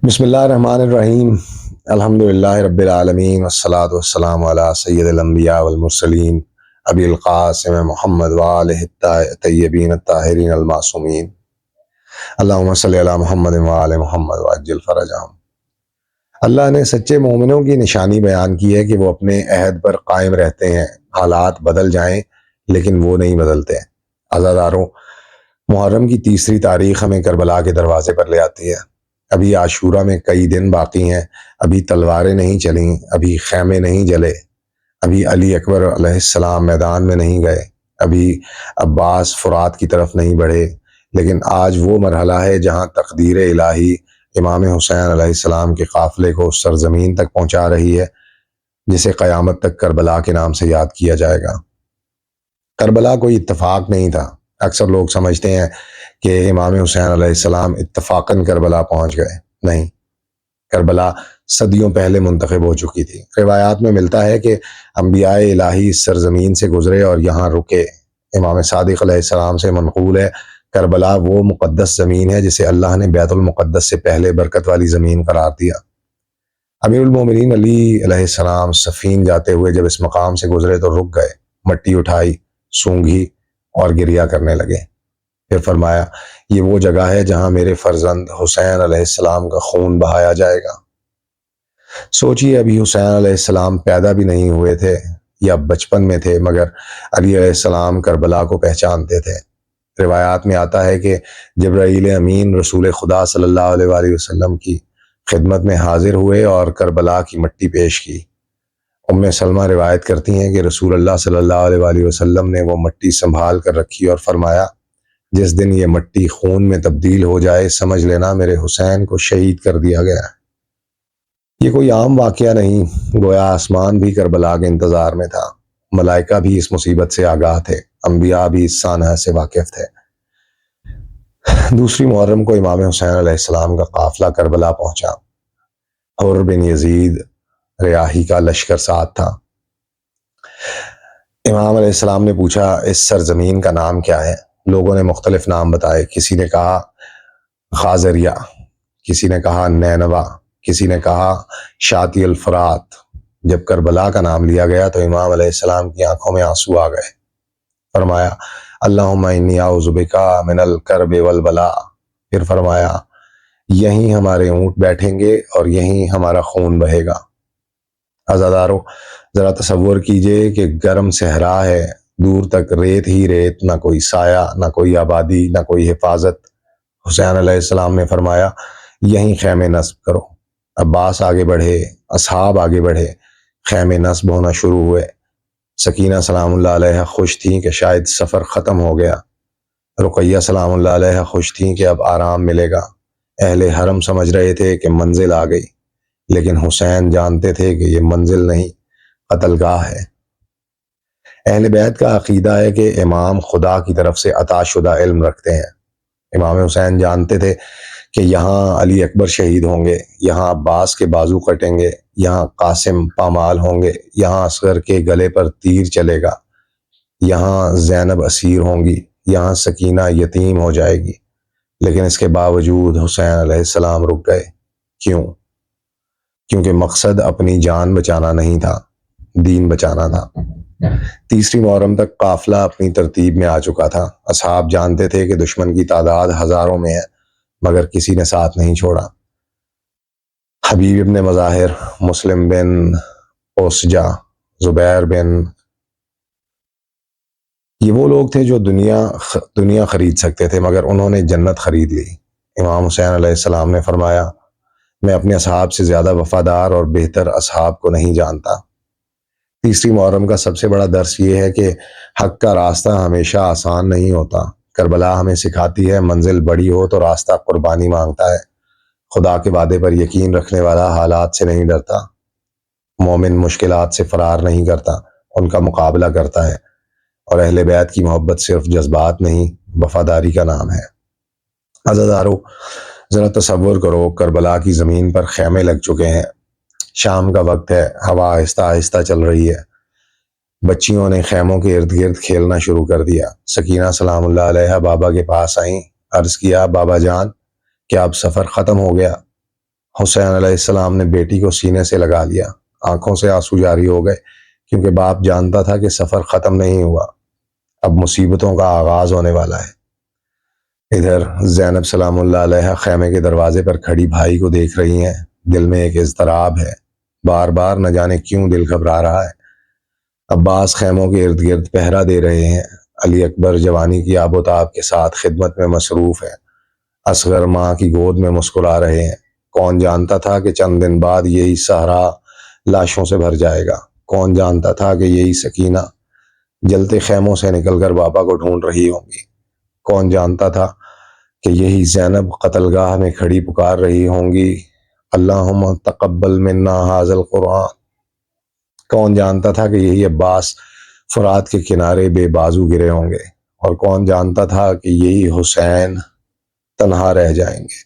بسم اللہ الرحمن الرحیم الحمد للہ رب العالمین والصلاة والسلام علی سید الانبیاء والمرسلین ابی القاسم محمد وآلہ الطیبین الطاہرین المعصومین اللہم صلی علی محمد وآل محمد وعجل فرجہم۔ اللہ نے سچے مومنوں کی نشانی بیان کی ہے کہ وہ اپنے عہد پر قائم رہتے ہیں، حالات بدل جائیں لیکن وہ نہیں بدلتے۔ عزاداروں، محرم کی تیسری تاریخ ہمیں کربلا کے دروازے پر لے آتی ہے۔ ابھی عاشورہ میں کئی دن باقی ہیں، ابھی تلواریں نہیں چلیں، ابھی خیمے نہیں جلے، ابھی علی اکبر علیہ السلام میدان میں نہیں گئے، ابھی عباس فرات کی طرف نہیں بڑھے، لیکن آج وہ مرحلہ ہے جہاں تقدیر الہی امام حسین علیہ السلام کے قافلے کو اس سرزمین تک پہنچا رہی ہے جسے قیامت تک کربلا کے نام سے یاد کیا جائے گا۔ کربلا کوئی اتفاق نہیں تھا۔ اکثر لوگ سمجھتے ہیں کہ امام حسین علیہ السلام اتفاقاً کربلا پہنچ گئے۔ نہیں، کربلا صدیوں پہلے منتخب ہو چکی تھی۔ روایات میں ملتا ہے کہ انبیاء الہی اس سرزمین سے گزرے اور یہاں رکے۔ امام صادق علیہ السلام سے منقول ہے، کربلا وہ مقدس زمین ہے جسے اللہ نے بیت المقدس سے پہلے برکت والی زمین قرار دیا۔ امیر المومنین علی علیہ السلام صفین جاتے ہوئے جب اس مقام سے گزرے تو رک گئے، مٹی اٹھائی، سونگھی اور گریہ کرنے لگے۔ پھر فرمایا، یہ وہ جگہ ہے جہاں میرے فرزند حسین علیہ السلام کا خون بہایا جائے گا۔ سوچئے، ابھی حسین علیہ السلام پیدا بھی نہیں ہوئے تھے یا بچپن میں تھے، مگر علی علیہ السلام کربلا کو پہچانتے تھے۔ روایات میں آتا ہے کہ جبرائیل امین رسول خدا صلی اللہ علیہ وآلہ وسلم کی خدمت میں حاضر ہوئے اور کربلا کی مٹی پیش کی۔ ام سلمہ روایت کرتی ہیں کہ رسول اللہ صلی اللہ علیہ وآلہ وسلم نے وہ مٹی سنبھال کر رکھی اور فرمایا، جس دن یہ مٹی خون میں تبدیل ہو جائے سمجھ لینا میرے حسین کو شہید کر دیا گیا ہے۔ یہ کوئی عام واقعہ نہیں، گویا آسمان بھی کربلا کے انتظار میں تھا، ملائکہ بھی اس مصیبت سے آگاہ تھے، انبیاء بھی اس سانحہ سے واقف تھے۔ دوسری محرم کو امام حسین علیہ السلام کا قافلہ کربلا پہنچا۔ حر بن یزید ریاحی کا لشکر ساتھ تھا۔ امام علیہ السلام نے پوچھا، اس سرزمین کا نام کیا ہے؟ لوگوں نے مختلف نام بتائے۔ کسی نے کہا خازریہ، کسی نے کہا نینوا، کسی نے کہا شاطی الفرات۔ جب کربلا کا نام لیا گیا تو امام علیہ السلام کی آنکھوں میں آنسو آ گئے۔ فرمایا، اللہم انی اعوذ بک من الکرب والبلاء۔ پھر فرمایا، یہیں ہمارے اونٹ بیٹھیں گے اور یہیں ہمارا خون بہے گا۔ عزادارو، ذرا تصور کیجئے کہ گرم صحرا ہے، دور تک ریت ہی ریت، نہ کوئی سایہ، نہ کوئی آبادی، نہ کوئی حفاظت۔ حسین علیہ السلام نے فرمایا، یہیں خیمے نصب کرو۔ عباس آگے بڑھے، اصحاب آگے بڑھے، خیمے نصب ہونا شروع ہوئے۔ سکینہ سلام اللہ علیہ خوش تھیں کہ شاید سفر ختم ہو گیا۔ رقیہ سلام اللہ علیہ خوش تھیں کہ اب آرام ملے گا۔ اہل حرم سمجھ رہے تھے کہ منزل آ گئی، لیکن حسین جانتے تھے کہ یہ منزل نہیں، قتل گاہ ہے۔ اہل بیت کا عقیدہ ہے کہ امام خدا کی طرف سے عطا شدہ علم رکھتے ہیں۔ امام حسین جانتے تھے کہ یہاں علی اکبر شہید ہوں گے، یہاں عباس کے بازو کٹیں گے، یہاں قاسم پامال ہوں گے، یہاں اصغر کے گلے پر تیر چلے گا، یہاں زینب اسیر ہوں گی، یہاں سکینہ یتیم ہو جائے گی۔ لیکن اس کے باوجود حسین علیہ السلام رک گئے۔ کیوں؟ کیونکہ مقصد اپنی جان بچانا نہیں تھا، دین بچانا تھا۔ تیسری محرم تک قافلہ اپنی ترتیب میں آ چکا تھا۔ اصحاب جانتے تھے کہ دشمن کی تعداد ہزاروں میں ہے، مگر کسی نے ساتھ نہیں چھوڑا۔ حبیب ابن مظاہر، مسلم بن اوسجا، زبیر بن، یہ وہ لوگ تھے جو دنیا خرید سکتے تھے، مگر انہوں نے جنت خرید لی۔ امام حسین علیہ السلام نے فرمایا، میں اپنے اصحاب سے زیادہ وفادار اور بہتر اصحاب کو نہیں جانتا۔ تیسری محرم کا سب سے بڑا درس یہ ہے کہ حق کا راستہ ہمیشہ آسان نہیں ہوتا۔ کربلا ہمیں سکھاتی ہے، منزل بڑی ہو تو راستہ قربانی مانگتا ہے۔ خدا کے وعدے پر یقین رکھنے والا حالات سے نہیں ڈرتا۔ مومن مشکلات سے فرار نہیں کرتا، ان کا مقابلہ کرتا ہے۔ اور اہل بیت کی محبت صرف جذبات نہیں، وفاداری کا نام ہے۔ عزادارو، ذرا تصور کرو، کربلا کی زمین پر خیمے لگ چکے ہیں، شام کا وقت ہے، ہوا آہستہ آہستہ چل رہی ہے۔ بچیوں نے خیموں کے ارد گرد کھیلنا شروع کر دیا۔ سکینہ سلام اللہ علیہ بابا کے پاس آئیں، عرض کیا، بابا جان، کیا اب سفر ختم ہو گیا؟ حسین علیہ السلام نے بیٹی کو سینے سے لگا لیا، آنکھوں سے آنسو جاری ہو گئے، کیونکہ باپ جانتا تھا کہ سفر ختم نہیں ہوا، اب مصیبتوں کا آغاز ہونے والا ہے۔ ادھر زینب سلام اللہ علیہ خیمے کے دروازے پر کھڑی بھائی کو دیکھ رہی ہیں، دل میں ایک اضطراب ہے، بار بار نہ جانے کیوں دل گھبرا رہا ہے۔ عباس خیموں کے ارد گرد پہرا دے رہے ہیں، علی اکبر جوانی کی آب و تاب کے ساتھ خدمت میں مصروف ہے، اصغر ماں کی گود میں مسکرا رہے ہیں۔ کون جانتا تھا کہ چند دن بعد یہی صحرا لاشوں سے بھر جائے گا؟ کون جانتا تھا کہ یہی سکینہ جلتے خیموں سے نکل کر بابا کو ڈھونڈ رہی ہوں گی؟ کون جانتا تھا کہ یہی زینب قتل گاہ میں کھڑی پکار رہی ہوں گی، اللہم تقبل منا ھذا القرآن؟ کون جانتا تھا کہ یہی عباس فرات کے کنارے بے بازو گرے ہوں گے؟ اور کون جانتا تھا کہ یہی حسین تنہا رہ جائیں گے؟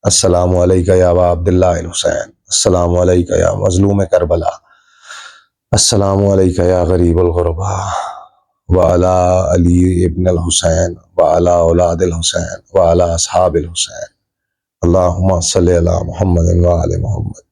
السلام علیکہ یا ابا عبداللہ الحسین، السلام علیکہ یا مظلوم کربلا، السلام علیکہ یا غریب الغربا، وعلی علی ابن الحسین، وعلی اولاد الحسین، وعلی اصحاب الحسین، اللہم صلی علی محمد وعلی محمد۔